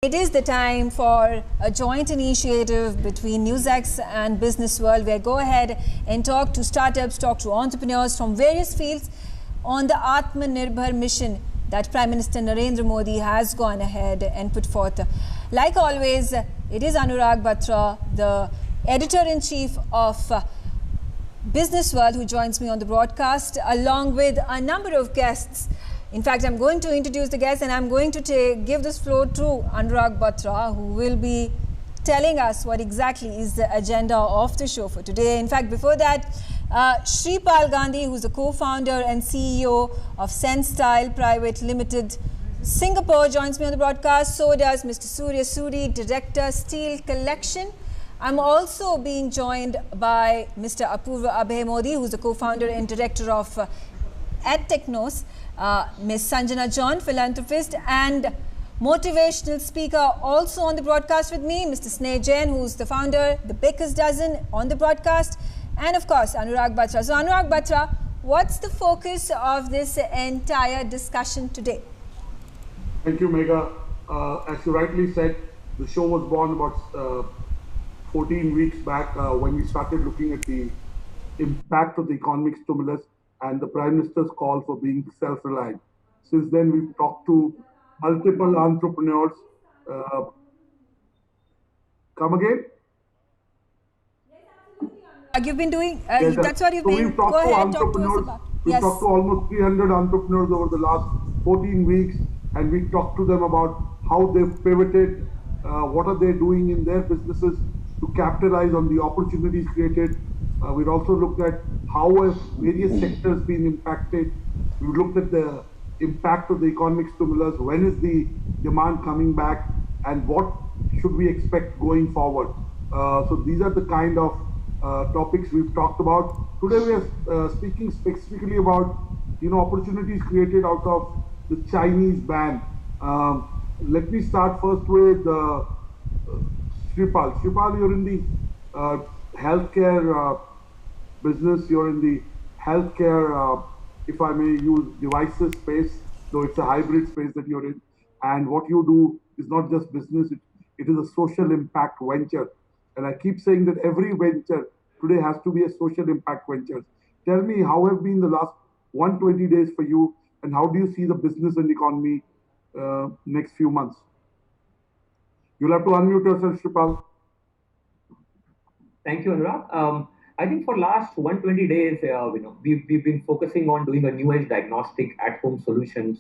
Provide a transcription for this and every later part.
It is the time for a joint initiative between NewsX and Business World, where go ahead and talk to startups, talk to entrepreneurs from various fields on the Atmanirbhar mission that Prime Minister Narendra Modi has gone ahead and put forth. Like always, it is Anurag Batra, the editor-in-chief of Business World, who joins me on the broadcast, along with a number of guests. In fact, I'm going to introduce the guests and I'm going to give this floor to Anurag Batra, who will be telling us what exactly is the agenda of the show for today. In fact, before that, Shripal Gandhi, who's the co-founder and CEO of SenStyle Private Limited, Singapore, joins me on the broadcast. So does Mr. Surya Suri, Director, Steel Collection. I'm also being joined by Mr. Apurva Abhay Modi, who's the co-founder and director of AdTechnos, Ms. Sanjana John, philanthropist and motivational speaker, also on the broadcast with me, Mr. Sneh Jain, who's the founder, The Baker's Dozen, on the broadcast, and of course, Anurag Batra. So Anurag Batra, what's the focus of this entire discussion today? Thank you, Megha. As you rightly said, the show was born about 14 weeks back when we started looking at the impact of the economic stimulus and the Prime Minister's call for being self-reliant. Since then, we've talked to multiple entrepreneurs. Come again? You've been doing, that's what you've been, go ahead, talk to us about. We've talked to almost 300 entrepreneurs over the last 14 weeks, and we talked to them about how they've pivoted, what are they doing in their businesses to capitalize on the opportunities created. We've also looked at how have various sectors been impacted. We've looked at the impact of the economic stimulus, when is the demand coming back, and what should we expect going forward. So these are the kind of topics we've talked about. Today we are speaking specifically about opportunities created out of the Chinese ban. Let me start first with Shripal. Shripal, you're in the healthcare business, you're in the healthcare, if I may use devices space, though it's a hybrid space that you're in. And what you do is not just business, it is a social impact venture. And I keep saying that every venture today has to be a social impact venture. Tell me, how have been the last 120 days for you, and how do you see the business and economy next few months? You'll have to unmute yourself, Shripal. Thank you, Anurag. I think for last 120 days, we've been focusing on doing a new age diagnostic at-home solutions,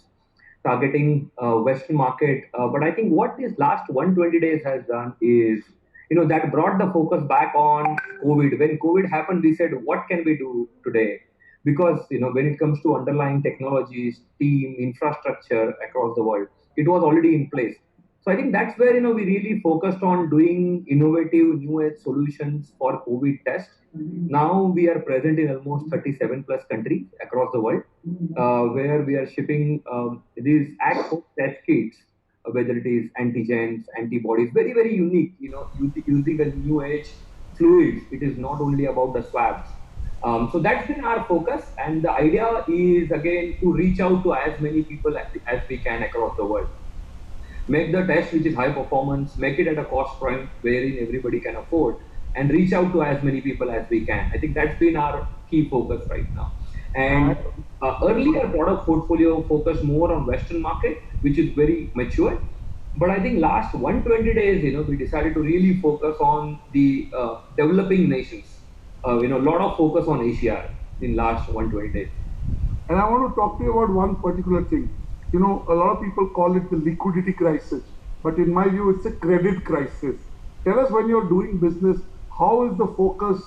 targeting Western market. But I think what this last 120 days has done is, that brought the focus back on COVID. When COVID happened, we said, what can we do today? Because, when it comes to underlying technologies, team, infrastructure across the world, it was already in place. So I think that's where, we really focused on doing innovative new age solutions for COVID tests. Now we are present in almost 37 plus countries across the world, where we are shipping these at-home test kits, whether it is antigens, antibodies, very, very unique, using a new age fluids. It is not only about the swabs. So that's been our focus. And the idea is, again, to reach out to as many people as we can across the world. Make the test which is high performance, make it at a cost point wherein everybody can afford, and reach out to as many people as we can. I think that's been our key focus right now. And earlier product portfolio focused more on Western market, which is very mature. But I think last 120 days, we decided to really focus on the developing nations. A lot of focus on Asia in last 120 days. And I want to talk to you about one particular thing. A lot of people call it the liquidity crisis, but in my view, it's a credit crisis. Tell us, when you're doing business, how is the focus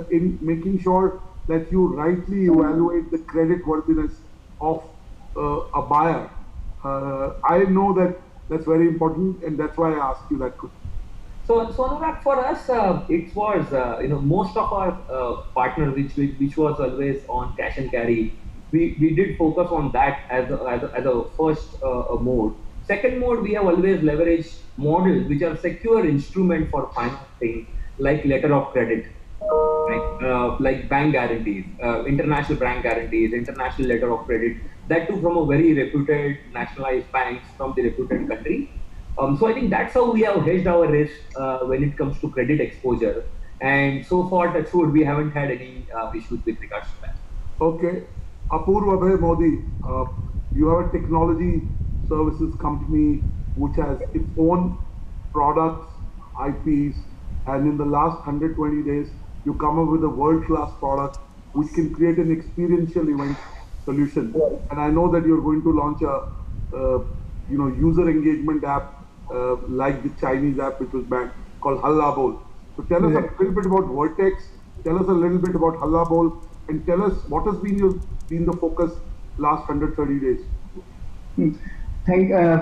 in making sure that you rightly evaluate the credit worthiness of a buyer? I know that that's very important, and that's why I asked you that question. So Anurag, for us, it was, most of our partners, which was always on cash and carry, we did focus on that as a first mode. Second mode, we have always leveraged models which are secure instrument for financing, like letter of credit, right? Like bank guarantees, international bank guarantees, international letter of credit, that too from a very reputed nationalized banks from the reputed country. So I think that's how we have hedged our risk when it comes to credit exposure. And so far, touch wood, we haven't had any issues with regards to that. Okay. Apurva Bhai Modi, you have a technology services company which has its own products, IPs, and in the last 120 days, you come up with a world-class product which can create an experiential event solution. And I know that you're going to launch a, user engagement app like the Chinese app which was banned called Halla Bowl. So tell us a little bit about Vertex. Tell us a little bit about Halla Bowl, and tell us what has been the focus last 130 days.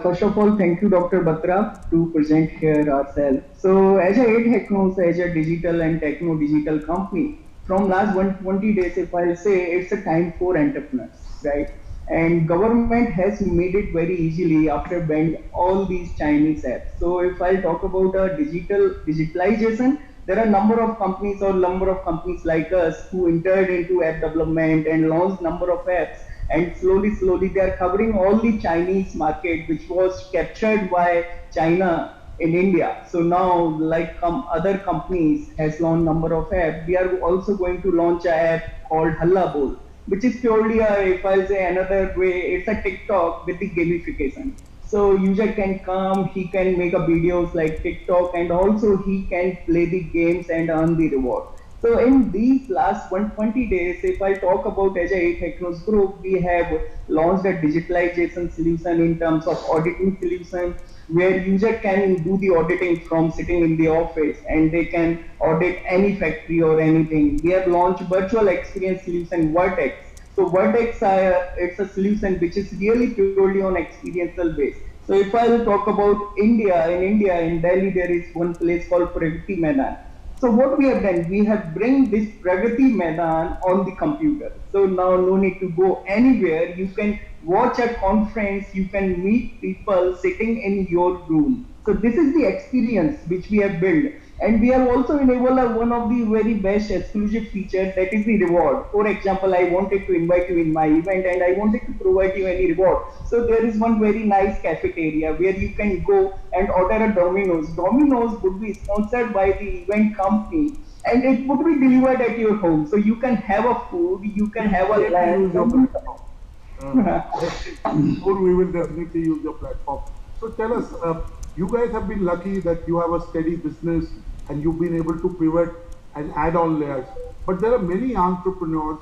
First of all, thank you, Dr. Batra, to present here ourselves. So, as a 8Hacknos, as a digital and techno-digital company, from last 120 days, if I say, it's a time for entrepreneurs, right? And government has made it very easily after banning all these Chinese apps. So, if I talk about digitalization, there are a number of companies like us who entered into app development and launched number of apps, and slowly they are covering all the Chinese market which was captured by China in India. So now, like other companies has launched number of apps, we are also going to launch an app called Halla Bowl, which is purely if I'll say another way, it's a TikTok with the gamification. So user can come, he can make a videos like TikTok, and also he can play the games and earn the reward. So in these last 120 days, if I talk about as a 8Hacknos group, we have launched a digitalization solution in terms of auditing solution, where user can do the auditing from sitting in the office, and they can audit any factory or anything. We have launched virtual experience solution Vertex. So Vertex, it's a solution which is really purely on experiential base. So if I will talk about India, in Delhi, there is one place called Pragati Maidan. So what we have done, we have bring this Pragati Maidan on the computer. So now no need to go anywhere. You can watch a conference, you can meet people sitting in your room. So this is the experience which we have built. And we have also enabled one of the very best exclusive features, that is the reward. For example, I wanted to invite you in my event and I wanted to provide you any reward. So there is one very nice cafeteria where you can go and order a Domino's. Domino's would be sponsored by the event company, and it would be delivered at your home. So you can have a food, you can have a lunch. We will definitely use your platform. So tell us, you guys have been lucky that you have a steady business and you've been able to pivot and add on layers. But there are many entrepreneurs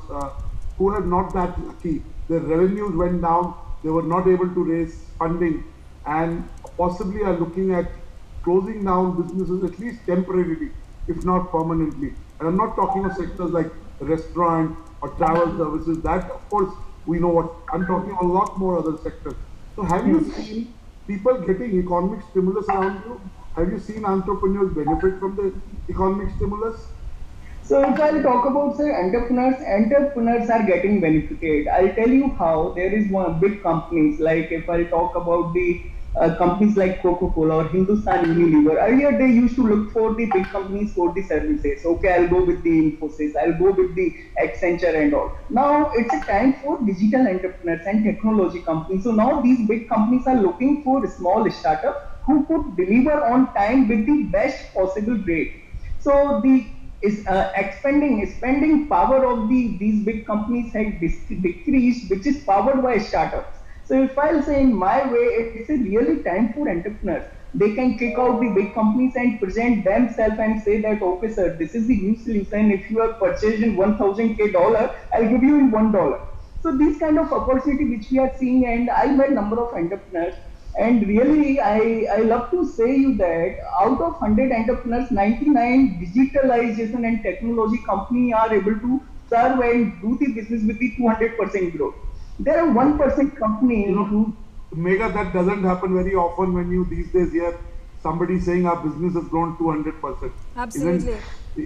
who are not that lucky. Their revenues went down, they were not able to raise funding, and possibly are looking at closing down businesses at least temporarily, if not permanently. And I'm not talking of sectors like restaurant or travel services. That, of course, we know what. I'm talking a lot more other sectors. So have you seen people getting economic stimulus around you? Have you seen entrepreneurs benefit from the economic stimulus? So if I'll talk about say entrepreneurs are getting benefited. I'll tell you how. There is one big companies, like if I'll talk about the companies like Coca-Cola or Hindustan Unilever. Earlier they used to look for the big companies for the services. Okay, I'll go with the Infosys, I'll go with the Accenture and all. Now it's a time for digital entrepreneurs and technology companies. So now these big companies are looking for small startups who could deliver on time with the best possible rate. So the spending power of these big companies has decreased, which is powered by startups. So if I'll say in my way, it's a really time for entrepreneurs. They can kick out the big companies and present themselves and say that, okay, sir, this is the new solution. If you are purchasing $1,000, I'll give you in $1. So this kind of opportunity which we are seeing, and I met number of entrepreneurs. And really, I love to say you that out of 100 entrepreneurs, 99 digitalization and technology company are able to serve and do the business with the 200% growth. There are 1% company who... Mega, that doesn't happen very often when you these days hear somebody saying our business has grown 200%. Absolutely.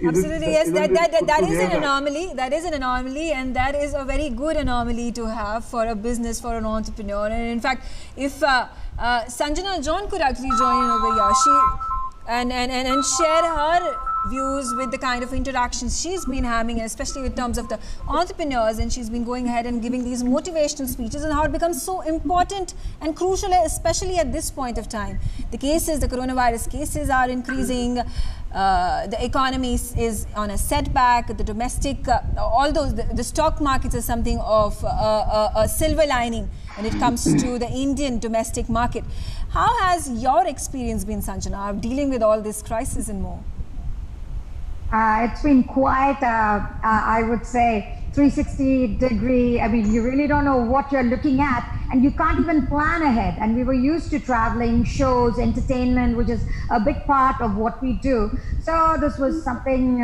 Absolutely, yes, that is an anomaly. That is an anomaly, and that is a very good anomaly to have for a business, for an entrepreneur. And in fact, if Sanjana John could actually join in over here, and share her views with the kind of interactions she's been having, especially in terms of the entrepreneurs, and she's been going ahead and giving these motivational speeches, and how it becomes so important and crucial, especially at this point of time. The cases, the coronavirus cases are increasing. The economy is on a setback. The domestic, the stock markets are something of a silver lining when it comes to the Indian domestic market. How has your experience been, Sanjana, of dealing with all this crisis and more? It's been quite, I would say, 360-degree. I mean, you really don't know what you're looking at, and you can't even plan ahead. And we were used to traveling, shows, entertainment, which is a big part of what we do. So this was something,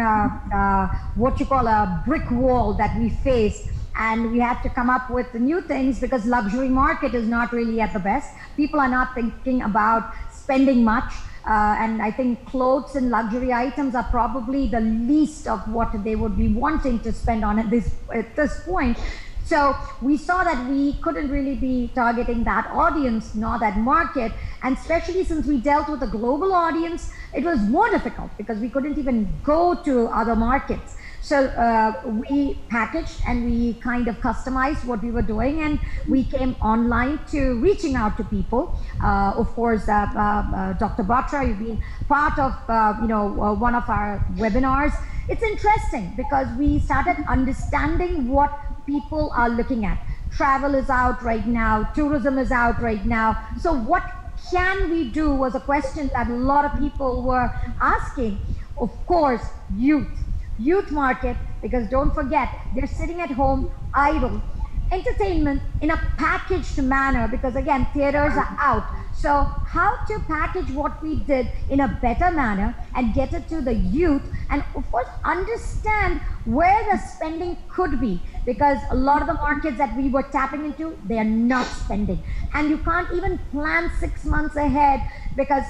what you call a brick wall that we faced. And we had to come up with new things because luxury market is not really at the best. People are not thinking about spending much. And I think clothes and luxury items are probably the least of what they would be wanting to spend on at this point. So we saw that we couldn't really be targeting that audience nor that market. And especially since we dealt with a global audience, it was more difficult because we couldn't even go to other markets. So we packaged and we kind of customized what we were doing, and we came online to reaching out to people. Of course, Dr. Batra, you've been part of one of our webinars. It's interesting because we started understanding what people are looking at. Travel is out right now, tourism is out right now. So what can we do was a question that a lot of people were asking. Of course, youth market, because don't forget, they're sitting at home idle. Entertainment in a packaged manner, because again, theaters are out. So how to package what we did in a better manner and get it to the youth, and of course understand where the spending could be, because a lot of the markets that we were tapping into, they are not spending. And you can't even plan 6 months ahead because,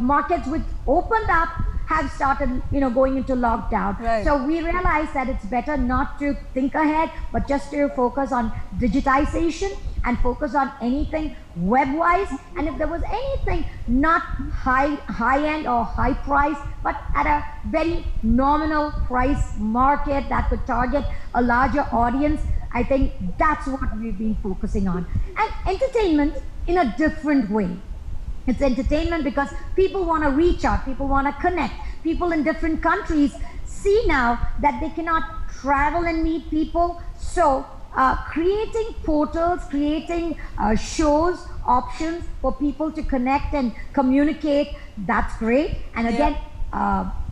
markets which opened up have started, going into lockdown. Right. So we realized that it's better not to think ahead, but just to focus on digitization and focus on anything web-wise. And if there was anything not high-end or high price, but at a very nominal price market that could target a larger audience, I think that's what we've been focusing on. And entertainment in a different way. It's entertainment because people want to reach out, people want to connect. People in different countries see now that they cannot travel and meet people. So creating portals, creating shows, options for people to connect and communicate, that's great. And again,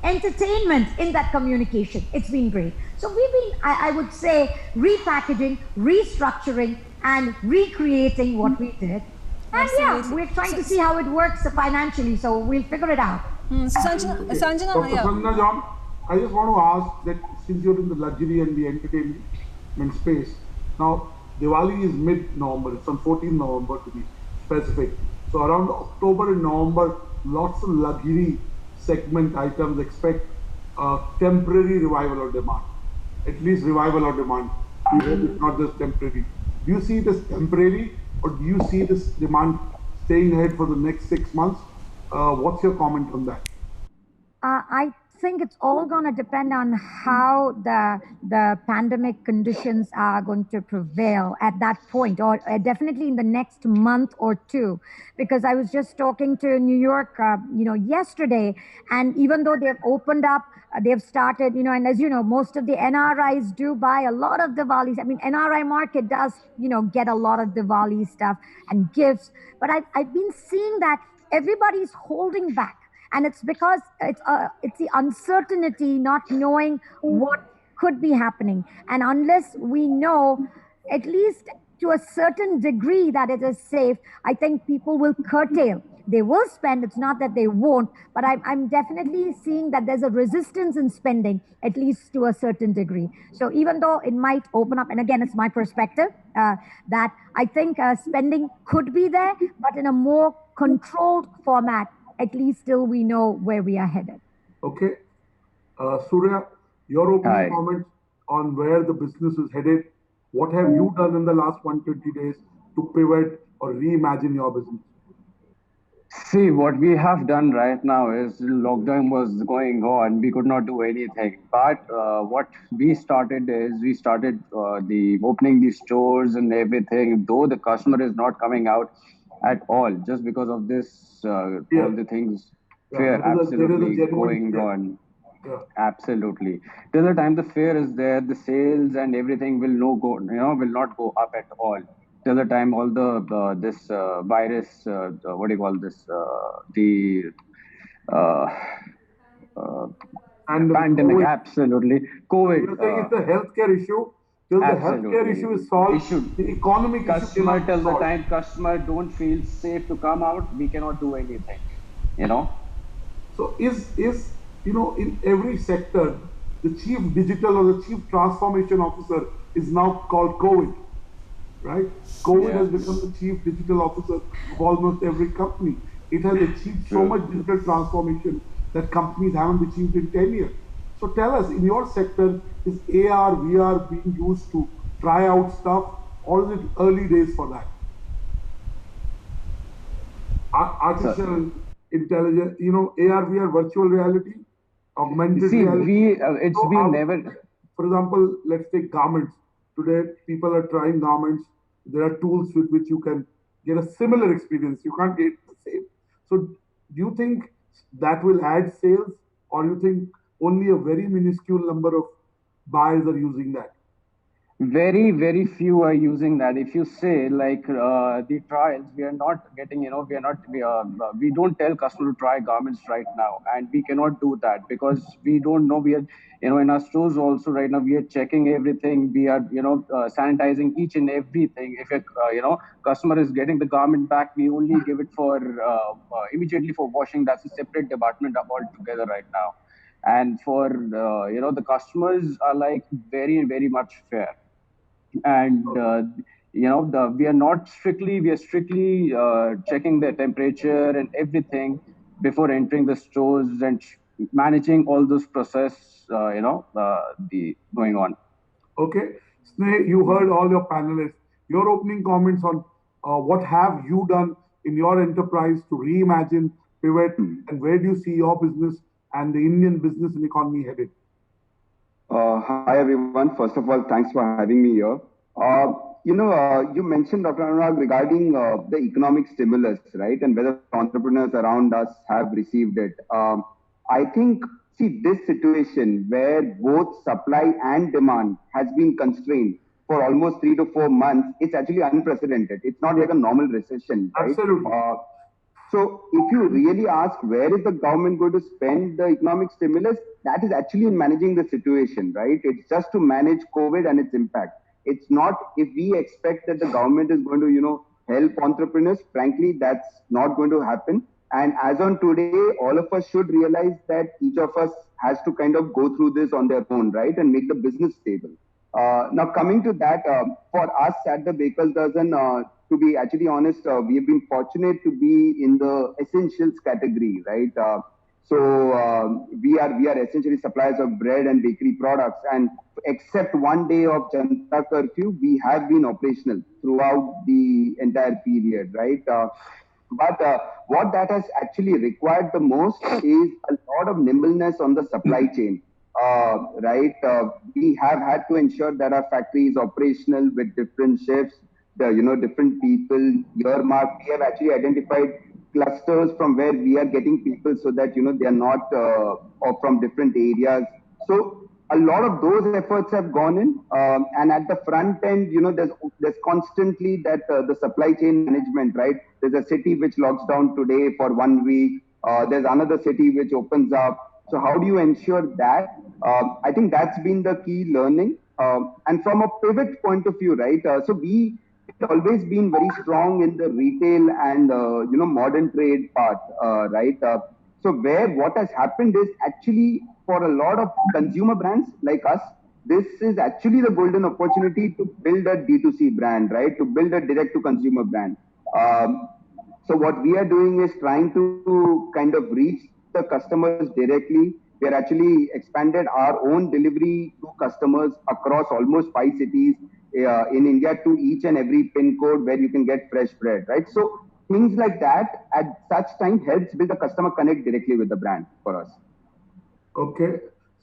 entertainment in that communication, it's been great. So we've been, I would say, repackaging, restructuring, and recreating what we did. And yeah, we're trying to see how it works financially, so we'll figure it out. So Sanjana, Dr. Sanjana John, I just want to ask that since you're in the luxury and the entertainment space, now Diwali is mid-November, it's on 14th November to be specific. So around October and November, lots of luxury segment items expect temporary revival of demand, at least revival of demand. We hope it's not just temporary. Do you see it as temporary, or do you see this demand staying ahead for the next 6 months? What's your comment on that? I think it's all going to depend on how the pandemic conditions are going to prevail at that point, or definitely in the next month or two. Because I was just talking to New York, yesterday, and even though they've opened up, they've started, and as you know, most of the NRIs do buy a lot of Diwalis. I mean, NRI market does, get a lot of Diwali stuff and gifts. But I've been seeing that everybody's holding back. And it's because it's the uncertainty, not knowing what could be happening. And unless we know, at least to a certain degree, that it is safe, I think people will curtail. They will spend, it's not that they won't, but I'm definitely seeing that there's a resistance in spending, at least to a certain degree. So even though it might open up, and again, it's my perspective, that I think spending could be there, but in a more controlled format, at least till we know where we are headed. Okay. Surya, your opening comments on where the business is headed. What have you done in the last 120 days to pivot or reimagine your business? See, what we have done right now is lockdown was going on. We could not do anything. But what we started is we started the opening the stores and everything. Though the customer is not coming out at all, just because of this, all Yeah, the things, yeah. fear There is a absolutely genuine going fear. on. Yeah. Absolutely. Till the time the fear is there, the sales and everything will no go, will not go up at all. Till the time all the this virus, what do you call this, the uh, uh, And pandemic, COVID. absolutely, So COVID, you're saying it's a healthcare issue. Till the healthcare absolutely. issue is It solved, should the economic issue customer cannot be till the solved. time customer don't feel safe to come out, we cannot do anything. You know. So is in every sector, the chief digital or the chief transformation officer is now called COVID, right? COVID Yeah. has become the chief digital officer of almost every company. It has achieved so True. much digital transformation that companies haven't achieved in 10 years. So tell us, in your sector, is AR, VR being used to try out stuff, or is it early days for that? So Artificial intelligence, AR, VR, virtual reality, augmented see, reality. it's So, been never. for example, let's take garments. Today, people are trying garments. There are tools with which you can get a similar experience. You can't get the same. So, do you think that will add sales, or you think only a very minuscule number of buyers are using that? Very, very few are using that. If you say like the trials, we are not getting, we are not, we don't tell customer to try garments right now, and we cannot do that because we don't know. We are, in our stores also right now, we are checking everything. We are, sanitizing each and everything. If a, customer is getting the garment back, we only give it for immediately for washing. That's a separate department altogether right now. And for the customers are like very, very much fair, and we are not strictly, we are strictly checking the temperature and everything before entering the stores and managing all those process, the going on. Okay, Sneh, you heard all your panelists. Your opening comments on what have you done in your enterprise to reimagine, pivot, Hmm. and where do you see your business and the Indian business and economy headed? Hi everyone. First of all, thanks for having me here. You mentioned, Dr. Anurag, regarding the economic stimulus, right, and whether entrepreneurs around us have received it. I think, see, this situation where both supply and demand has been constrained for almost 3 to 4 months, it's actually unprecedented. It's not Yeah, like a normal recession, right? absolutely. So if you really ask where is the government going to spend the economic stimulus, that is actually in managing the situation, right? It's just to manage COVID and its impact. It's not if we expect that the government is going to, help entrepreneurs. Frankly, that's not going to happen. And as on today, all of us should realize that each of us has to kind of go through this on their own, right, and make the business stable. Now, coming to that, for us at the Bakers Dozen, to be actually honest, we have been fortunate to be in the essentials category, right? We are essentially suppliers of bread and bakery products, and except one day of Janata curfew, we have been operational throughout the entire period, right? But what that has actually required the most is a lot of nimbleness on the supply chain. Right? We have had to ensure that our factory is operational with different shifts, different people, earmarked. We have actually identified clusters from where we are getting people so that, they are not or from different areas. So a lot of those efforts have gone in. And at the front end, there's constantly that the supply chain management, right? There's a city which locks down today for 1 week. There's another city which opens up. So how do you ensure that? I think that's been the key learning. And from a pivot point of view, right? So we have always been very strong in the retail and modern trade part, right? So where what has happened is actually for a lot of consumer brands like us, this is actually the golden opportunity to build a D2C brand, right? To build a direct to consumer brand. So what we are doing is trying to kind of reach the customers directly. We are actually expanded our own delivery to customers across almost 5 cities in India to each and every pin code where you can get fresh bread, right? So things like that at such time helps build a customer connect directly with the brand for us. Okay.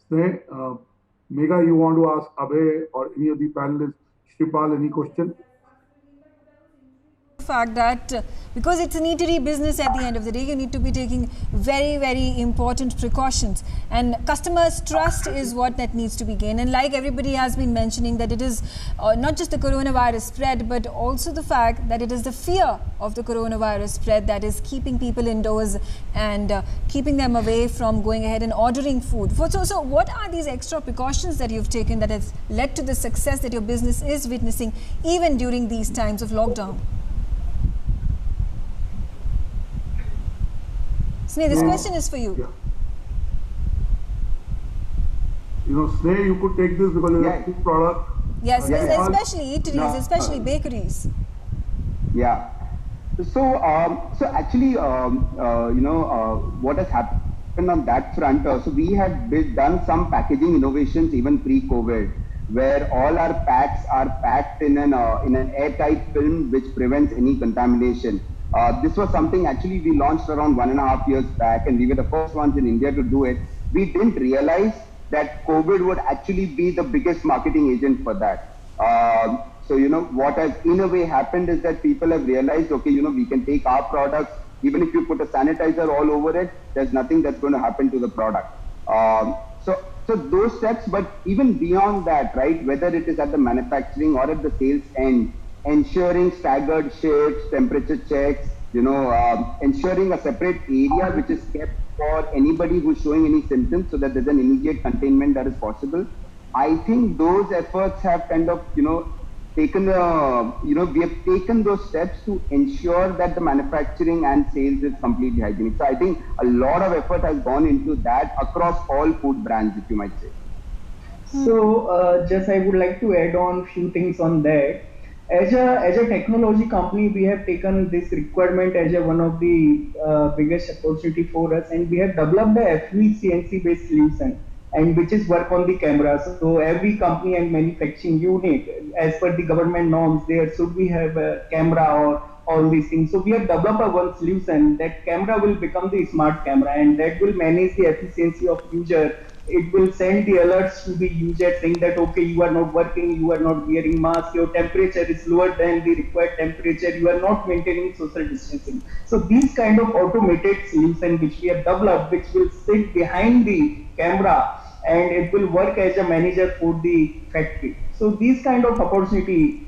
Sneh, Megha, you want to ask Abhay or any of the panelists, Shripal, any question? Fact that because it's an eatery business, at the end of the day you need to be taking very important precautions, and customers trust is what that needs to be gained. And like everybody has been mentioning, that it is not just the coronavirus spread, but also the fact that it is the fear of the coronavirus spread that is keeping people indoors and keeping them away from going ahead and ordering food. So what are these extra precautions that you've taken that has led to the success that your business is witnessing even during these times of lockdown? Sneh, this question is for you. Yeah. You know, Sneh, you could take this because you have food product. Yes, especially eateries, especially bakeries. Yeah. So, actually, what has happened on that front? So we have done some packaging innovations even pre-COVID, where all our packs are packed in an airtight film which prevents any contamination. This was something actually we launched around 1.5 years back, and we were the first ones in India to do it. We didn't realize that COVID would actually be the biggest marketing agent for that. So, what has in a way happened is that people have realized, okay, we can take our products, even if you put a sanitizer all over it, there's nothing that's going to happen to the product. So those steps, but even beyond that, right, whether it is at the manufacturing or at the sales end, ensuring staggered shifts, temperature checks, ensuring a separate area which is kept for anybody who's showing any symptoms so that there's an immediate containment that is possible. I think those efforts have kind of, taken, we have taken those steps to ensure that the manufacturing and sales is completely hygienic. So I think a lot of effort has gone into that across all food brands, if you might say. So just I would like to add on few things on that. As a technology company, we have taken this requirement as one of the biggest opportunity for us, and we have developed a FVCNC based solution, and which is work on the camera. So every company and manufacturing unit, as per the government norms, there should we have a camera or all these things. So we have developed a one solution that camera will become the smart camera, and that will manage the efficiency of user. It will send the alerts to the user saying that, okay, you are not working, you are not wearing mask, your temperature is lower than the required temperature, you are not maintaining social distancing. So these kind of automated solution which we have developed, which will sit behind the camera, and it will work as a manager for the factory. So these kind of opportunity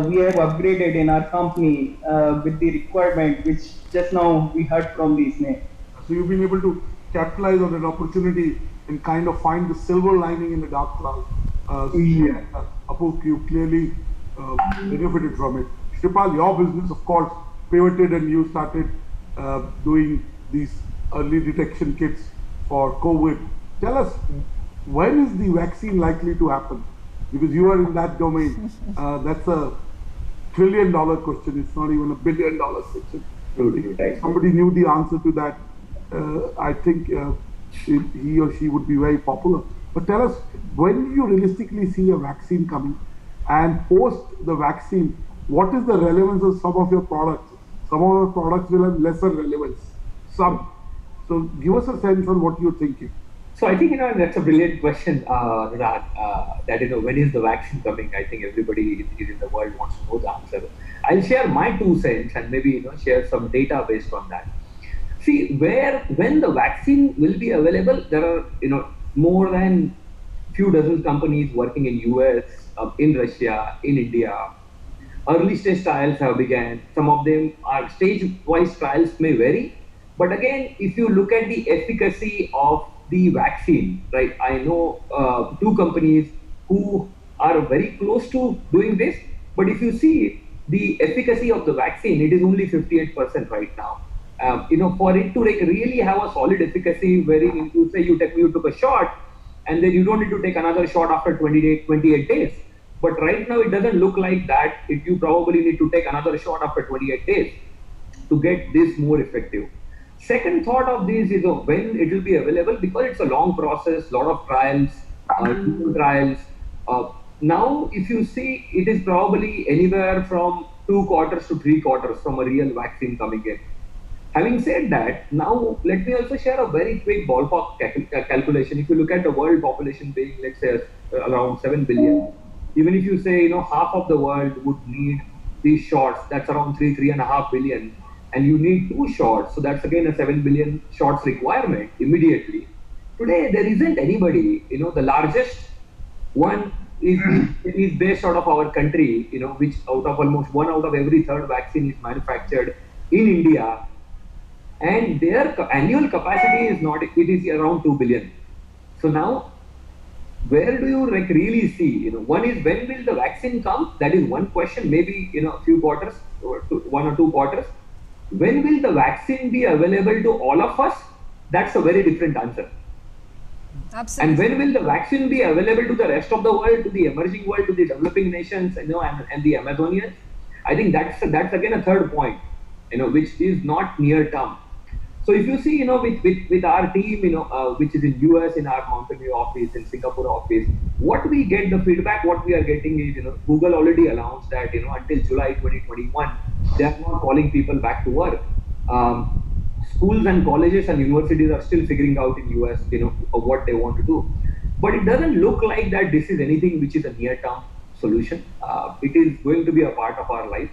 we have upgraded in our company with the requirement which just now we heard from the Sneh. So you've been able to capitalize on that opportunity and kind of find the silver lining in the dark cloud. Apurv, you clearly benefited from it. Shripal, your business, of course, pivoted and you started doing these early detection kits for COVID. Tell us, when is the vaccine likely to happen? Because you are in that domain. That's a $1 trillion question. It's not even a $1 billion question. If somebody knew the answer to that, I think he or she would be very popular. But tell us, when do you realistically see a vaccine coming? And post the vaccine, what is the relevance of some of your products? Some of your products will have lesser relevance. Some. So give us a sense on what you're thinking. So I think, that's a brilliant question, Anurag, that, when is the vaccine coming? I think everybody in the world wants to know the answer. I'll share my 2 cents and maybe, share some data based on that. See, when the vaccine will be available, there are, more than few dozen companies working in US, in Russia, in India. Early stage trials have begun. Some of them are stage-wise trials may vary. But again, if you look at the efficacy of the vaccine, right? I know 2 companies who are very close to doing this. But if you see the efficacy of the vaccine, it is only 58% right now. For it to really have a solid efficacy, wherein you say you took a shot, and then you don't need to take another shot after 28 days. But right now it doesn't look like that. You probably need to take another shot after 28 days to get this more effective. Second thought of this is when it will be available, because it's a long process, lot of trials, trials. Now, if you see, it is probably anywhere from 2 quarters to 3 quarters from a real vaccine coming in. Having said that, now let me also share a very quick ballpark calculation. If you look at the world population being, let's say, around 7 billion, even if you say, half of the world would need these shots, that's around 3.5 billion, and you need 2 shots, so that's again a 7 billion shots requirement immediately. Today, there isn't anybody, the largest one is based out of our country, which out of almost 1 out of every 3rd vaccine is manufactured in India, and their annual capacity is not, it is around 2 billion. So now, where do you really see, one is when will the vaccine come? That is one question, maybe a few quarters, or 1 or 2 quarters. When will the vaccine be available to all of us? That's a very different answer. Absolutely. And when will the vaccine be available to the rest of the world, to the emerging world, to the developing nations, and the Amazonians? I think that's again a third point, which is not near term. So if you see, with our team, which is in US, in our Mountain View office, in Singapore office, what we get, the feedback, what we are getting is, Google already announced that, until July 2021, they are not calling people back to work. Schools and colleges and universities are still figuring out in US, of what they want to do. But it doesn't look like that this is anything which is a near-term solution. It is going to be a part of our life,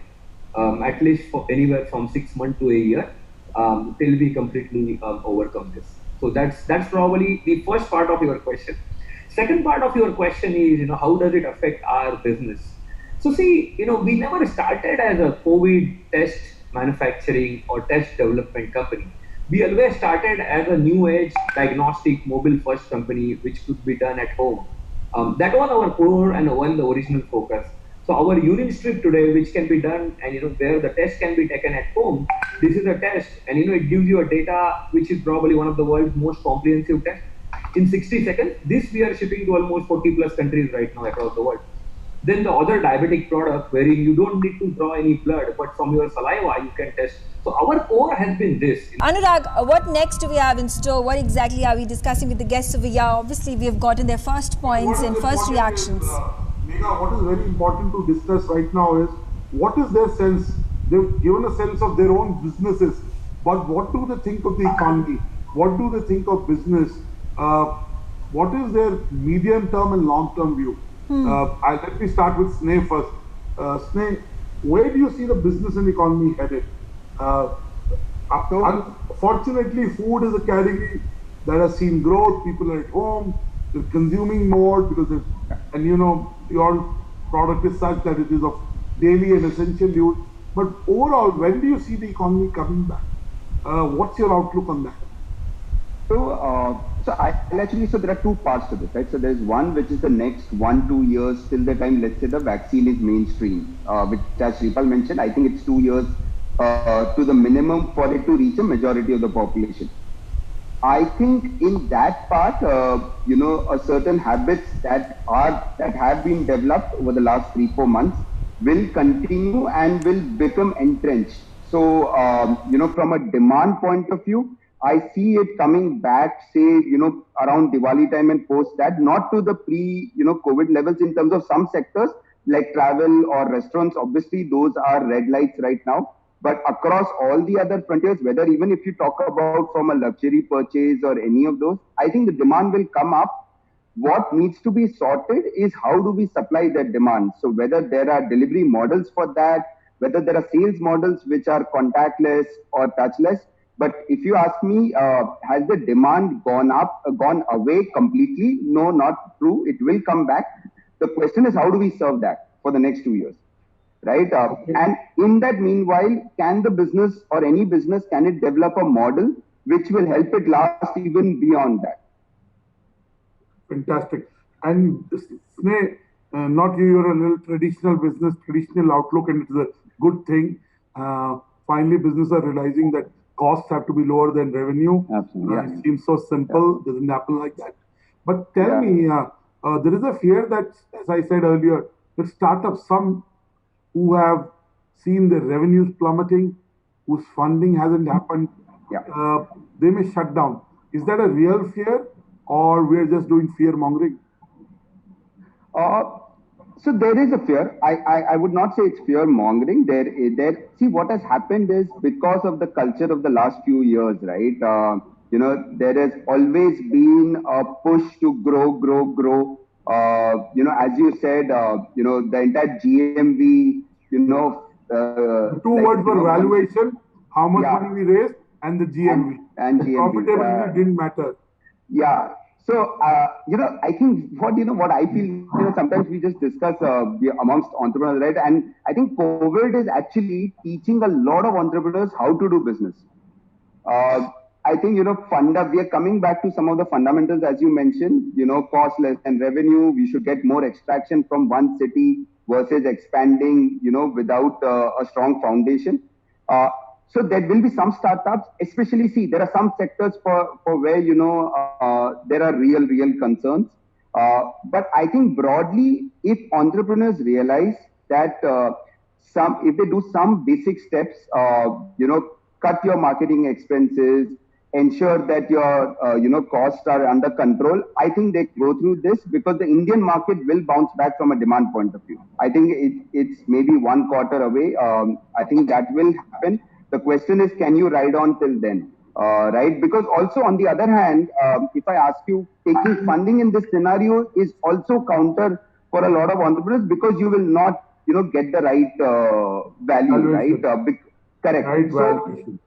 at least for anywhere from 6 months to a year. Till we completely overcome this. So that's probably the first part of your question. Second part of your question is, how does it affect our business? So see, we never started as a COVID test manufacturing or test development company. We always started as a new age diagnostic mobile first company, which could be done at home. That was our core and the original focus. So our urine strip today, which can be done, and where the test can be taken at home, this is a test, and it gives you a data which is probably one of the world's most comprehensive tests in 60 seconds. This we are shipping to almost 40 plus countries right now across the world. Then the other diabetic product, wherein you don't need to draw any blood, but from your saliva you can test. So our core has been this. Anurag, what next do we have in store? What exactly are we discussing with the guests over here? Obviously, we have gotten their first points and first reactions. Megha, what is very important to discuss right now is what is their sense? They've given a sense of their own businesses, but what do they think of the economy? What do they think of business? What is their medium-term and long-term view? Let me start with Sneh first. Sneh, where do you see the business and economy headed? Unfortunately, food is a category that has seen growth. People are at home, they're consuming more because your product is such that it is of daily and essential use. But overall, when do you see the economy coming back? What's your outlook on that? So there are two parts to this, right? So there's one which is the next 1-2 years till the time, let's say, the vaccine is mainstream, which, as Shripal mentioned, I think it's 2 years to the minimum for it to reach a majority of the population. I think in that part, a certain habits that have been developed over the last 3-4 months will continue and will become entrenched. So, from a demand point of view, I see it coming back, say, around Diwali time and post that, not to the pre-COVID levels in terms of some sectors like travel or restaurants. Obviously, those are red lights right now. But across all the other frontiers, whether even if you talk about from a luxury purchase or any of those, I think the demand will come up. What needs to be sorted is how do we supply that demand? So whether there are delivery models for that, whether there are sales models which are contactless or touchless. But if you ask me, has the demand gone away completely? No, not true. It will come back. The question is, how do we serve that for the next 2 years? Right? And in that meanwhile, can the business or any business, can it develop a model which will help it last even beyond that? Fantastic. And Sneh, not you're a little traditional business, traditional outlook, and it's a good thing. Finally, businesses are realizing that costs have to be lower than revenue. Absolutely. It seems so simple, doesn't happen like that. But tell me, there is a fear that, as I said earlier, that startups, some who have seen their revenues plummeting, whose funding hasn't happened, they may shut down. Is that a real fear, or we're just doing fear mongering? So there is a fear. I would not say it's fear mongering. See, what has happened is because of the culture of the last few years, right? There has always been a push to grow. As you said, the entire GMV, The two words were valuation, how much money we raised, and the GMV. And GMV. Profitability didn't matter. Yeah. So, I think what I feel, sometimes we just discuss amongst entrepreneurs, right? And I think COVID is actually teaching a lot of entrepreneurs how to do business. I think, we are coming back to some of the fundamentals, as you mentioned, cost less and revenue. We should get more extraction from one city versus expanding, without a strong foundation. So there will be some startups, especially there are some sectors for where, there are real concerns. But I think broadly, if entrepreneurs realize that if they do some basic steps, cut your marketing expenses, ensure that your costs are under control, I think they go through this because the Indian market will bounce back from a demand point of view. I think it's maybe 1 quarter away. I think that will happen. The question is, can you ride on till then? Right? Because also on the other hand, if I ask you, taking funding in this scenario is also counter for a lot of entrepreneurs because you will not, get the right value, right? Correct. Right valuation.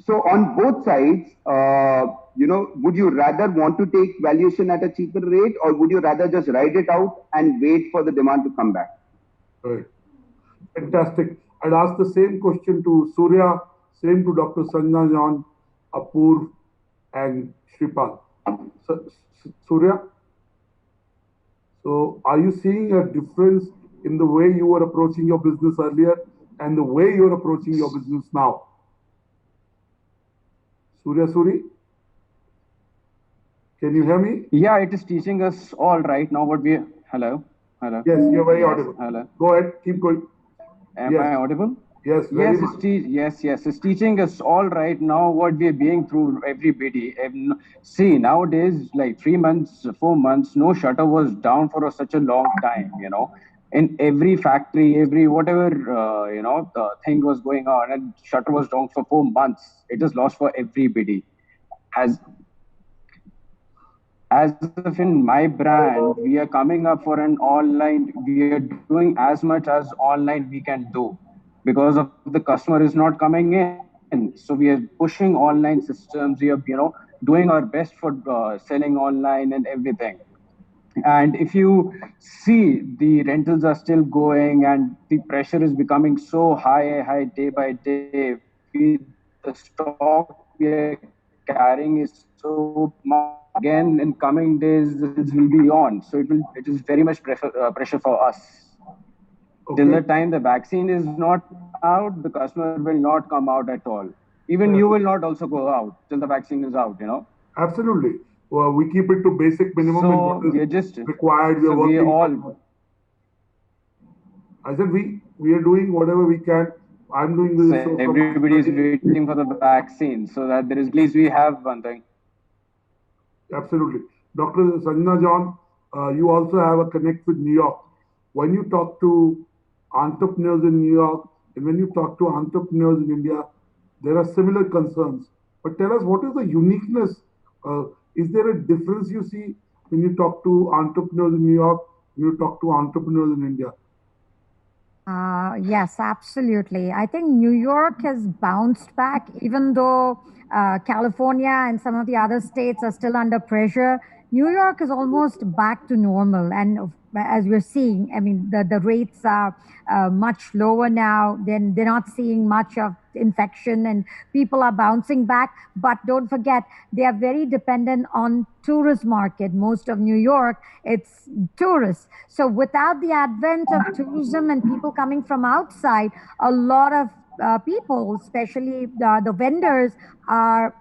So on both sides, would you rather want to take valuation at a cheaper rate, or would you rather just ride it out and wait for the demand to come back? Right. Fantastic. I'd ask the same question to Surya, same to Dr. Sanjna John, Apurv, and Shripal. Surya, so are you seeing a difference in the way you were approaching your business earlier and the way you're approaching your business now? Surya Suri, can you hear me? Yeah, it is teaching us all right now what we... Hello? Yes, you're very audible. Hello. Go ahead, keep going. Am I audible? Yes, very much. Yes. It's teaching us all right now what we are being through, everybody. See, nowadays, like 3 months, 4 months, no shutter was down for such a long time, In every factory, whatever, the thing was going on, and shutter was down for 4 months. It is lost for everybody. As if in my brand, we are coming up for an online, we are doing as much as online we can do because of the customer is not coming in. So we are pushing online systems. We are, doing our best for selling online and everything. And if you see, the rentals are still going and the pressure is becoming so high day by day. The stock we are carrying is so much. Again, in coming days, this will be on. So it is very much pressure for us. Okay. Till the time the vaccine is not out, the customer will not come out at all. Even you will not also go out till the vaccine is out, Absolutely. Well, we keep it to basic minimum. So we are just required. So we are all. I said we are doing whatever we can. I'm doing this. So everybody is waiting for the vaccine, so that at least we have one thing. Absolutely. Dr. Sanjna John, you also have a connect with New York. When you talk to entrepreneurs in New York and when you talk to entrepreneurs in India, there are similar concerns. But tell us, what is the uniqueness? Is there a difference you see when you talk to entrepreneurs in New York, when you talk to entrepreneurs in India? Yes, absolutely. I think New York has bounced back, even though California and some of the other states are still under pressure. New York is almost back to normal. And as we're seeing, I mean, the rates are much lower now. Then they're not seeing much of infection and people are bouncing back. But don't forget, they are very dependent on tourist market. Most of New York, it's tourists. So without the advent of tourism and people coming from outside, a lot of people, especially the vendors, are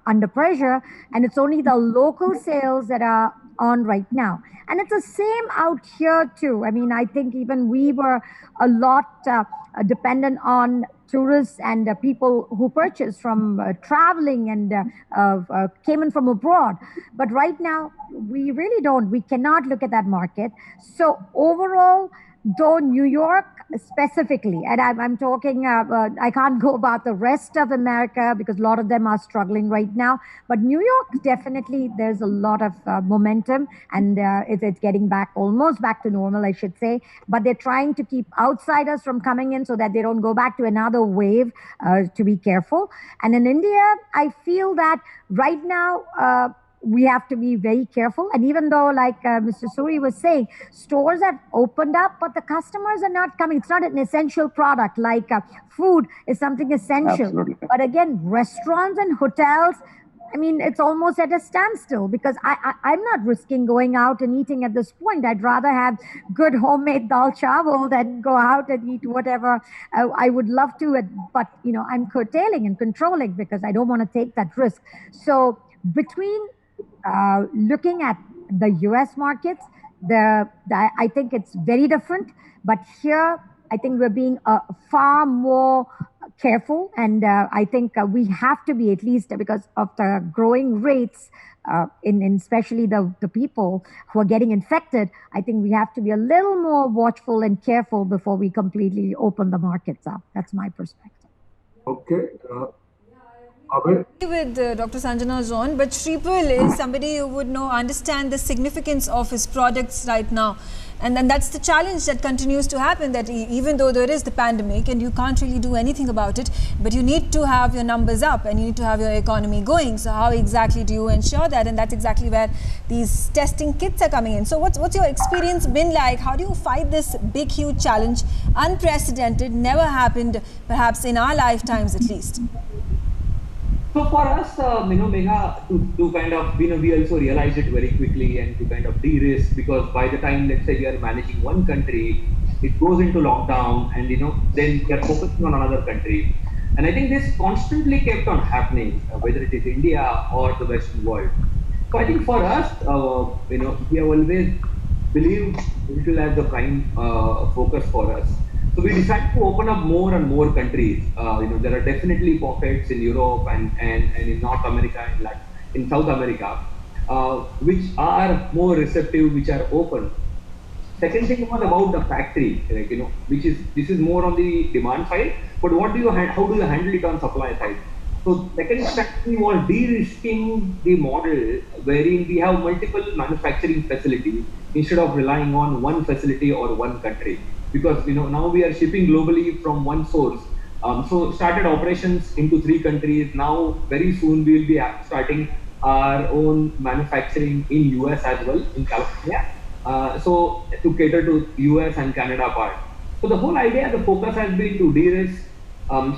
under pressure, and it's only the local sales that are on right now. And it's the same out here too. I mean, I think even we were a lot dependent on tourists and people who purchase from traveling and came in from abroad. But right now, we really don't. We cannot look at that market. So overall, though New York specifically, and I'm talking, I can't go about the rest of America because a lot of them are struggling right now. But New York, definitely, there's a lot of momentum, and it's getting back, almost back to normal, I should say. But they're trying to keep outsiders from coming in so that they don't go back to another wave, to be careful. And in India, I feel that right now, we have to be very careful. And even though, like Mr. Suri was saying, stores have opened up, but the customers are not coming. It's not an essential product like food is something essential. Absolutely. But again, restaurants and hotels, I mean, it's almost at a standstill because I'm not risking going out and eating at this point. I'd rather have good homemade dal chawal than go out and eat whatever I would love to. But, you know, I'm curtailing and controlling because I don't want to take that risk. So between looking at the US markets, I think it's very different. But here, I think we're being far more careful. And I think we have to be, at least because of the growing rates in especially the people who are getting infected. I think we have to be a little more watchful and careful before we completely open the markets up. That's my perspective. Okay. I agree with Dr. Sanjana John, but Shripal is somebody who would understand the significance of his products right now. And then that's the challenge that continues to happen, that even though there is the pandemic and you can't really do anything about it, but you need to have your numbers up and you need to have your economy going. So how exactly do you ensure that? And that's exactly where these testing kits are coming in. So what's your experience been like? How do you fight this big, huge challenge? Unprecedented, never happened perhaps in our lifetimes at least. So for us, Megha, to kind of, we also realized it very quickly and to kind of de-risk, because by the time, let's say, we are managing one country, it goes into lockdown, and then we are focusing on another country. And I think this constantly kept on happening, whether it is India or the Western world. So I think for us, we have always believed digital as the prime focus for us. So we decided to open up more and more countries. There are definitely pockets in Europe and in North America and in South America, which are more receptive, which are open. Second thing was about the factory, this is more on the demand side. But how do you handle it on supply side? So second strategy was de-risking the model, wherein we have multiple manufacturing facilities instead of relying on one facility or one country. Because now we are shipping globally from one source. So started operations into 3 countries. Now very soon we will be starting our own manufacturing in US as well, in California. So to cater to US and Canada part. So the whole idea, the focus has been to de-risk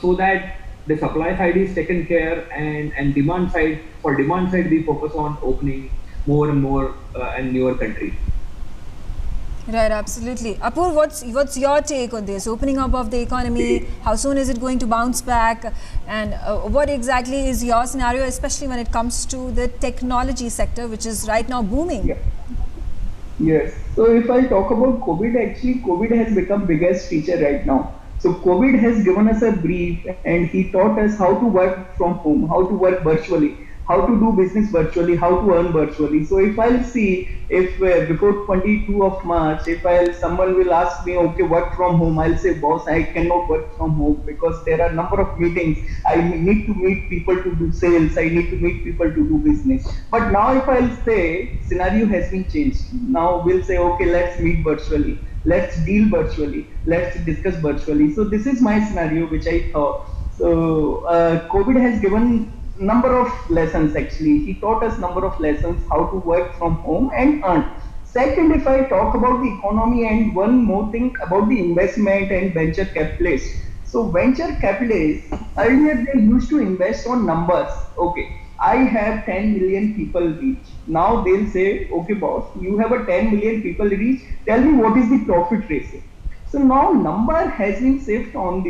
so that the supply side is taken care, and demand side, for demand side we focus on opening more and more and newer countries. Right, absolutely. Apur, what's your take on this? Opening up of the economy, how soon is it going to bounce back? And what exactly is your scenario, especially when it comes to the technology sector, which is right now booming? Yeah. Yes. So if I talk about COVID, actually COVID has become biggest teacher right now. So COVID has given us a brief, and he taught us how to work from home, how to work virtually, how to do business virtually, how to earn virtually. So if I'll see, if before 22 of March, if someone will ask me, okay, work from home, I'll say, boss, I cannot work from home because there are a number of meetings. I need to meet people to do sales. I need to meet people to do business. But now if I'll say, scenario has been changed. Now we'll say, okay, let's meet virtually. Let's deal virtually. Let's discuss virtually. So this is my scenario, which I thought. So COVID has given number of lessons actually. He taught us number of lessons how to work from home and earn. Second, if I talk about the economy, and one more thing about the investment and venture capitalists. So venture capitalists, earlier they used to invest on numbers. Okay, I have 10 million people reach. Now they'll say, okay boss, you have a 10 million people reach, tell me what is the profit ratio. So now number has been saved on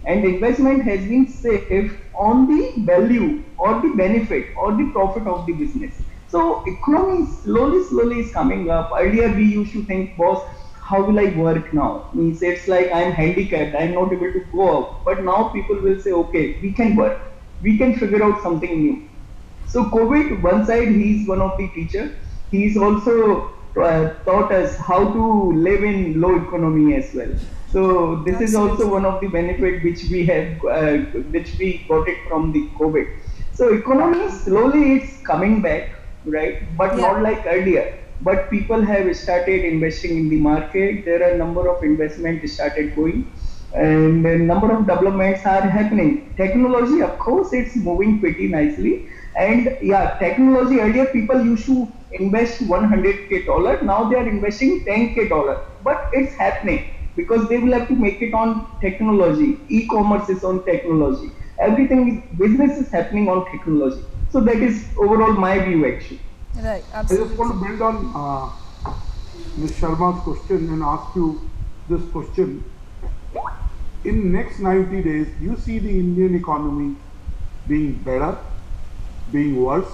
and investment has been saved on the value or the benefit or the profit of the business. So economy slowly is coming up. Earlier we used to think, boss, how will I work now? Means it's like I'm handicapped, I'm not able to go out. But now people will say, okay, we can work, we can figure out something new. So COVID, one side, he's one of the teacher. He's also taught us how to live in low economy as well. So this is also one of the benefit which we have, which we got it from the COVID. So economy slowly it's coming back, right? But not like earlier. But people have started investing in the market. There are a number of investments started going, and a number of developments are happening. Technology, of course, it's moving pretty nicely. And yeah, technology, earlier people used to invest $100K. Now they are investing $10K. But it's happening because they will have to make it on technology. E-commerce is on technology. Everything, business is happening on technology. So that is overall my view actually. Right, absolutely. I just want to build on Ms. Sharma's question and ask you this question. In next 90 days, do you see the Indian economy being better, being worse,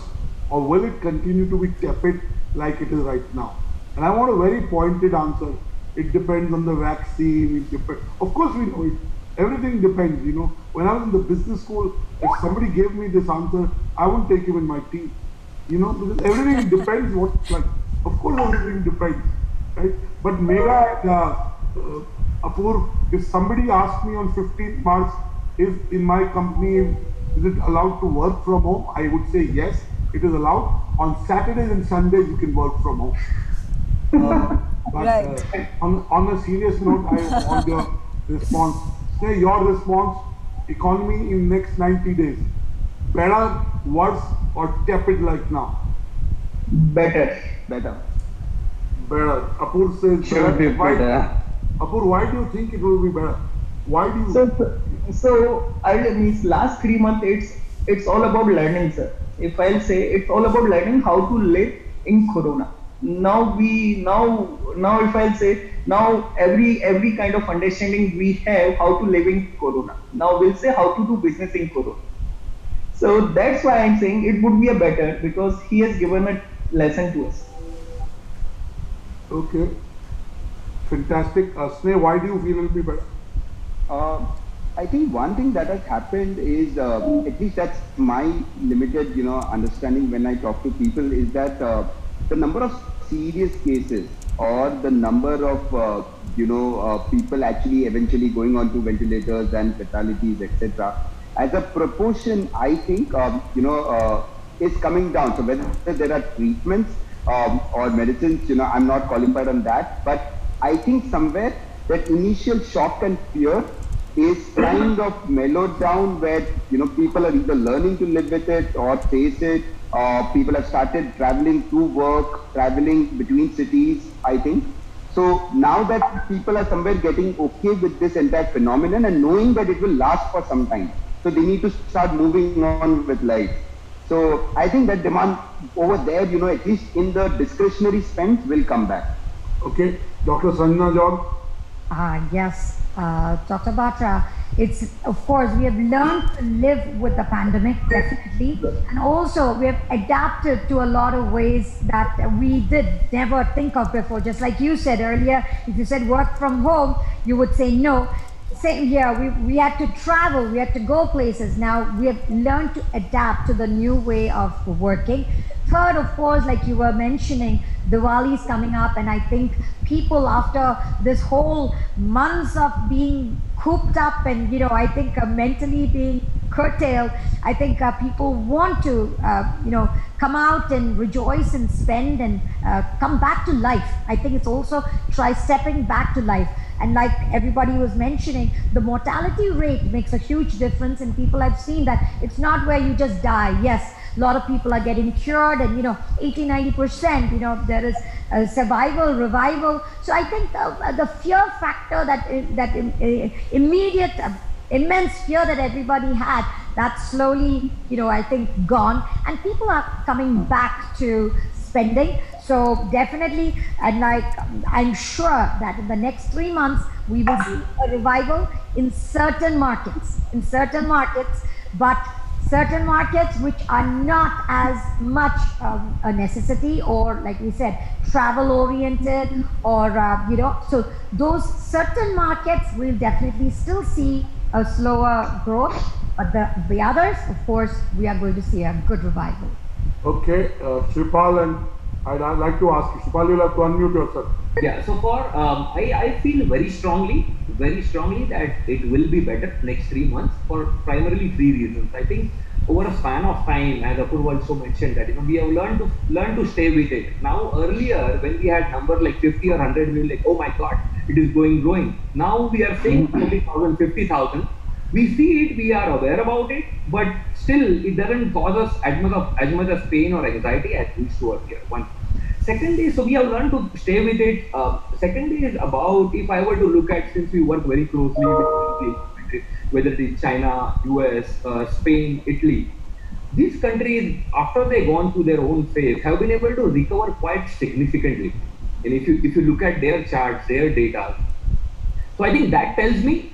or will it continue to be tepid like it is right now? And I want a very pointed answer. It depends on the vaccine. Of course, we know it. Everything depends. You know, when I was in the business school, if somebody gave me this answer, I wouldn't take him in my team. You know, because everything depends what it's like. Of course, everything depends, right? But Megha and Apur, if somebody asked me on 15th March, is in my company, is it allowed to work from home? I would say yes, it is allowed. On Saturdays and Sundays, you can work from home. But on a serious note, I want your response. Say your response, economy in next 90 days. Better, worse, or tepid like now? Better. Better. Better. Apur says Should be better. Apur, why do you think it will be better? Why do you? So I mean, last 3 months it's all about learning, sir. If I'll say it's all about learning how to live in Corona. Now if I'll say now every kind of understanding we have how to live in Corona. Now we'll say how to do business in Corona. So that's why I'm saying it would be a better because he has given a lesson to us. Okay. Fantastic. Sneh, why do you feel it will be better? I think one thing that has happened is, at least that's my limited, understanding when I talk to people, is that the number of serious cases or the number of, people actually eventually going on to ventilators and fatalities, etc. As a proportion, I think, is coming down. So whether there are treatments or medicines, I'm not qualified on that, but I think somewhere that initial shock and fear is kind of mellowed down, where people are either learning to live with it or face it. People have started traveling to work, traveling between cities, I think. So now that people are somewhere getting okay with this entire phenomenon and knowing that it will last for some time, so they need to start moving on with life. So I think that demand over there, at least in the discretionary spend, will come back. Okay, Dr. Sanjana John. Yes, Dr. Batra, it's, of course, we have learned to live with the pandemic, definitely. And also, we have adapted to a lot of ways that we did never think of before. Just like you said earlier, if you said work from home, you would say no. Same here, we had to travel, we had to go places. Now, we have learned to adapt to the new way of working. Third, of course, like you were mentioning, Diwali is coming up, and I think people, after this whole months of being cooped up and, I think mentally being curtailed, I think people want to, come out and rejoice and spend and come back to life. I think it's also try stepping back to life. And like everybody was mentioning, the mortality rate makes a huge difference, and people have seen that it's not where you just die. Yes, a lot of people are getting cured, and 80-90%, there is a survival, revival. So I think the fear factor, that immediate, immense fear that everybody had, that's slowly, I think gone, and people are coming back to spending. So definitely, and like I'm sure that in the next 3 months we will see a revival in certain markets, but certain markets which are not as much a necessity, or like we said, travel oriented, or so those certain markets will definitely still see a slower growth, but the others, of course, we are going to see a good revival. Okay, Shripal, and I'd like to ask you, Shripal, you'll have to unmute yourself. Yeah, so I feel very strongly that it will be better next 3 months for primarily three reasons. I think over a span of time, as Apurva also mentioned, that we have learned to stay with it. Now earlier, when we had number like 50 or 100, we were like, oh my God, it is growing. Now we are saying 40,000, 50,000. We see it, we are aware about it, but still it doesn't cause us as much as pain or anxiety as we used to earlier. One. Second is, so we have learned to stay with it. Second is about, if I were to look at, since we work very closely with whether it is China, US, Spain, Italy, these countries, after they gone through their own phase, have been able to recover quite significantly. And if you look at their charts, their data, so I think that tells me,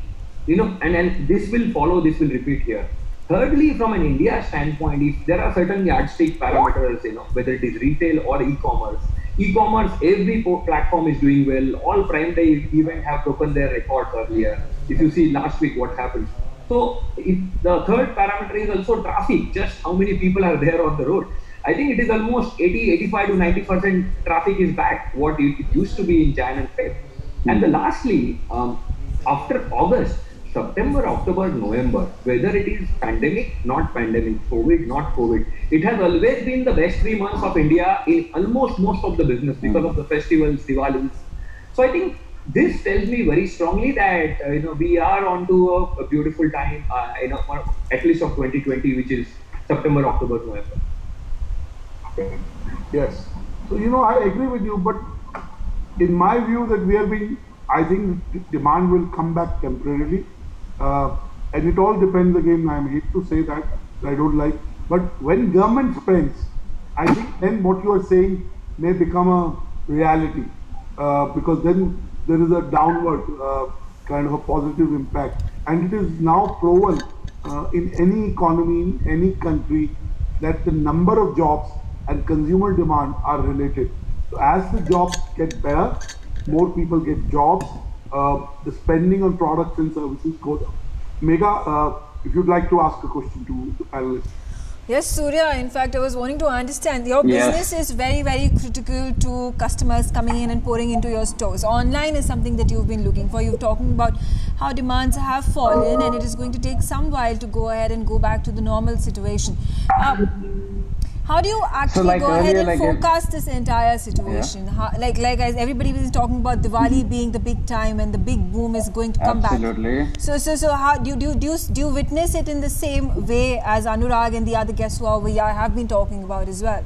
and this will follow, this will repeat here. Thirdly, from an India standpoint, if there are certain yardstick parameters, whether it is retail or e-commerce, every platform is doing well. All Prime Day events have broken their records earlier. If you see last week what happened. So if the third parameter is also traffic, just how many people are there on the road. I think it is almost 85 to 90% traffic is back, what it used to be in Jan and Feb. And lastly, after August, September, October, November, whether it is pandemic, not pandemic, COVID, not COVID, it has always been the best 3 months of India in almost most of the business because of the festivals, Diwalis. So I think this tells me very strongly that we are onto a beautiful time, at least of 2020, which is September, October, November. Yes. So I agree with you, but in my view that I think demand will come back temporarily. And it all depends, again, I hate to say that, I don't like, but when government spends, I think then what you are saying may become a reality, because then there is a downward kind of a positive impact. And it is now proven in any economy, in any country, that the number of jobs and consumer demand are related. So as the jobs get better, more people get jobs, the spending on products and services goes up. Megha, if you'd like to ask a question to the panelists. Yes, Surya, in fact, I was wanting to understand, your business is very, very critical to customers coming in and pouring into your stores. Online is something that you've been looking for. You're talking about how demands have fallen and it is going to take some while to go ahead and go back to the normal situation. How do you actually go ahead and forecast this entire situation? Yeah. Like as everybody was talking about Diwali being the big time and the big boom is going to come back. So how do you witness it in the same way as Anurag and the other guests who are over here have been talking about as well?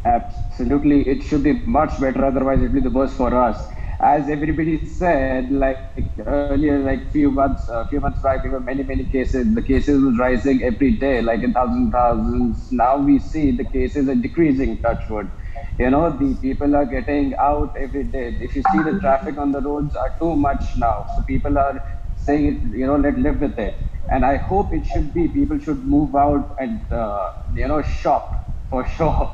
Absolutely, it should be much better. Otherwise, it will be the worst for us. As everybody said, like earlier, like few months back, there were many cases. The cases was rising every day, like in thousands. Now we see the cases are decreasing. Touch wood. The people are getting out every day. If you see, the traffic on the roads are too much now, so people are saying, let's live with it. And I hope it should be. People should move out and shop for sure.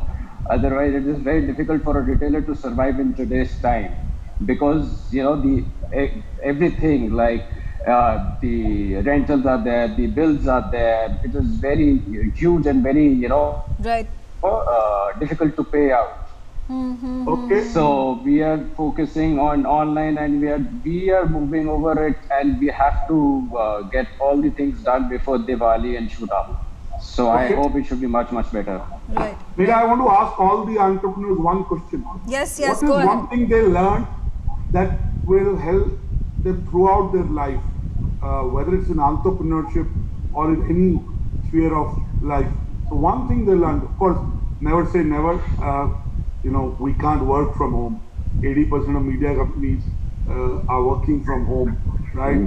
Otherwise, it is very difficult for a retailer to survive in today's time. Because the everything, like the rentals are there, the bills are there. It is very huge and very difficult to pay out. Okay. So we are focusing on online, and we are moving over it, and we have to get all the things done before Diwali and shoot up. So I hope it should be much better. Right. Megha, I want to ask all the entrepreneurs one question. Yes, what is go ahead. one thing they learned that will help them throughout their life, whether it's in entrepreneurship or in any sphere of life? So one thing they learned, of course, never say never. We can't work from home. 80% of media companies are working from home, right?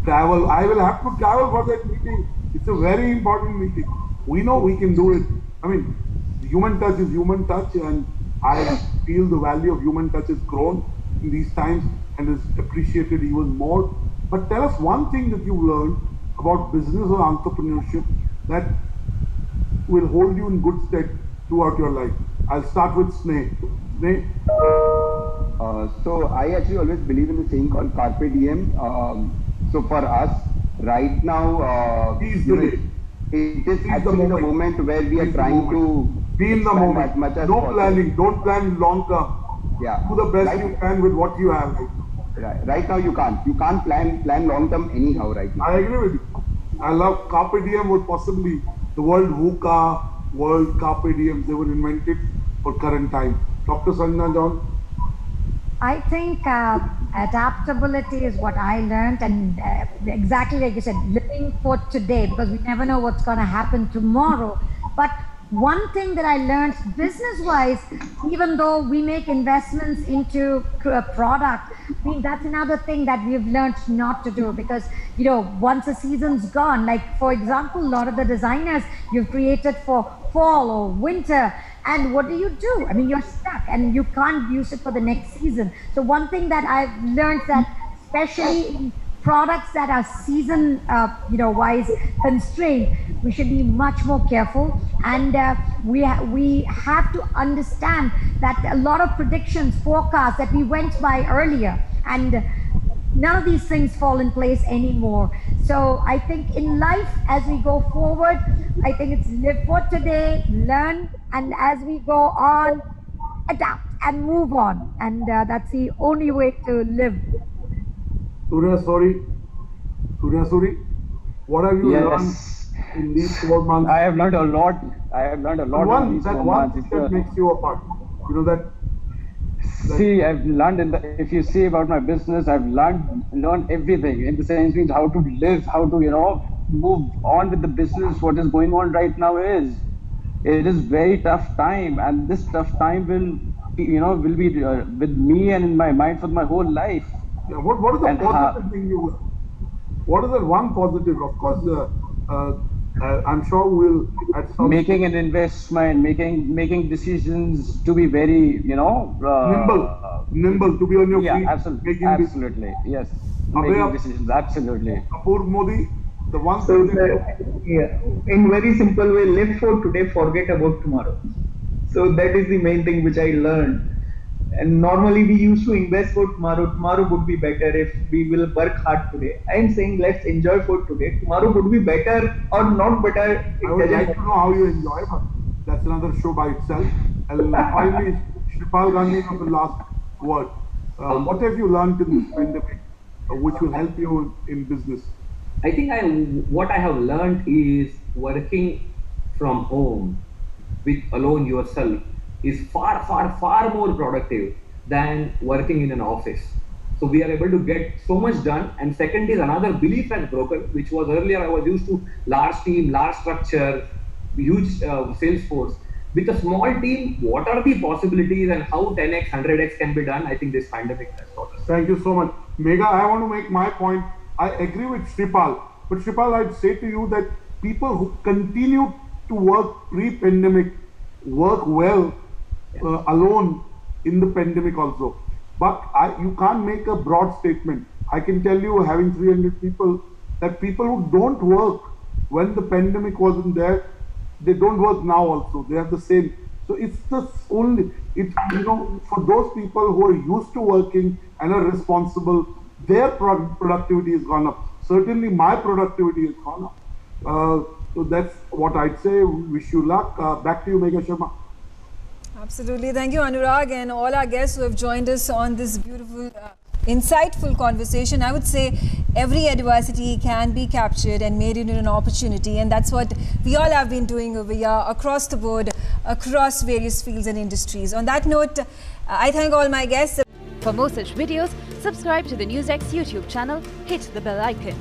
Travel. I will have to travel for that meeting. It's a very important meeting. We know we can do it. I mean, human touch is human touch, and I feel the value of human touch has grown in these times and is appreciated even more. But tell us one thing that you've learned about business or entrepreneurship that will hold you in good stead throughout your life? I'll start with Sneh. Sneh? So I actually always believe in the saying called carpe diem. So for us, right now, Seize the day. it is actually the moment where we are trying to be in the expand moment. as much as No possible. planning. Don't plan long term. Yeah. Do the best Right. you can with what you have. Right now, you can't plan long term anyhow. Right now. I agree with you. I love carpe diem. Was possibly the word VUCA, world carpe diem. They were invented for current time. Dr. Sanjana John. I think adaptability is what I learned, and exactly like you said, living for today, because we never know what's going to happen tomorrow. But one thing that I learned business-wise, even though we make investments into a product, I mean, that's another thing that we've learned not to do, because, you know, once a season's gone, like, for example, a lot of the designers you've created for fall or winter, and what do? I mean, you're stuck and you can't use it for the next season. So one thing that I've learned, that especially in products that are season, wise constrained, we should be much more careful. And we have to understand that a lot of predictions, forecasts that we went by earlier, and none of these things fall in place anymore. So I think in life, as we go forward, I think it's live for today, learn, and as we go on, adapt and move on. And that's the only way to live. Surya Suri, what have you learned in these 4 months? I have learned a lot. In these 4 months. That makes you apart. You know that. See, I've learned if you see about my business, I've learned everything. In the sense, means how to live, how to move on with the business. What is going on right now it is very tough time, and this tough time will be with me and in my mind for my whole life. Yeah, what is the positive thing you learned? What is that one positive? Of course, I'm sure we'll at some making an investment, making decisions to be very nimble to be on your feet. Yeah, absolutely, yes. Making decisions, absolutely. Kapoor Modi, the one. So in very simple way, live for today, forget about tomorrow. So that is the main thing which I learned. And normally we used to invest for tomorrow. Tomorrow would be better if we will work hard today. I am saying let's enjoy for today. Tomorrow would be better or not better. I would like to know how you enjoy, but that's another show by itself. And finally, Shripal Gandhi, the last word. What have you learned in this pandemic, which will help you in business? I think what I have learned is working from home with alone yourself is far more productive than working in an office. So we are able to get so much done. And second is another belief has broken, which was earlier I was used to large team, large structure, huge sales force. With a small team, what are the possibilities and how 10x, 100x can be done? I think this pandemic has taught us. Thank you so much. Megha, I want to make my point. I agree with Shripal, but Shripal, I'd say to you that people who continue to work pre-pandemic work well alone in the pandemic also. But you can't make a broad statement. I can tell you, having 300 people, that people who don't work when the pandemic wasn't there, they don't work now also. They have the same. So it's the only, for those people who are used to working and are responsible, their productivity has gone up. Certainly my productivity has gone up. So that's what I'd say. Wish you luck. Back to you, Megha Sharma. Absolutely. Thank you, Anurag, and all our guests who have joined us on this beautiful, insightful conversation. I would say every adversity can be captured and made into an opportunity, and that's what we all have been doing over here across the board, across various fields and industries. On that note, I thank all my guests. For more such videos, subscribe to the NewsX YouTube channel, hit the bell icon.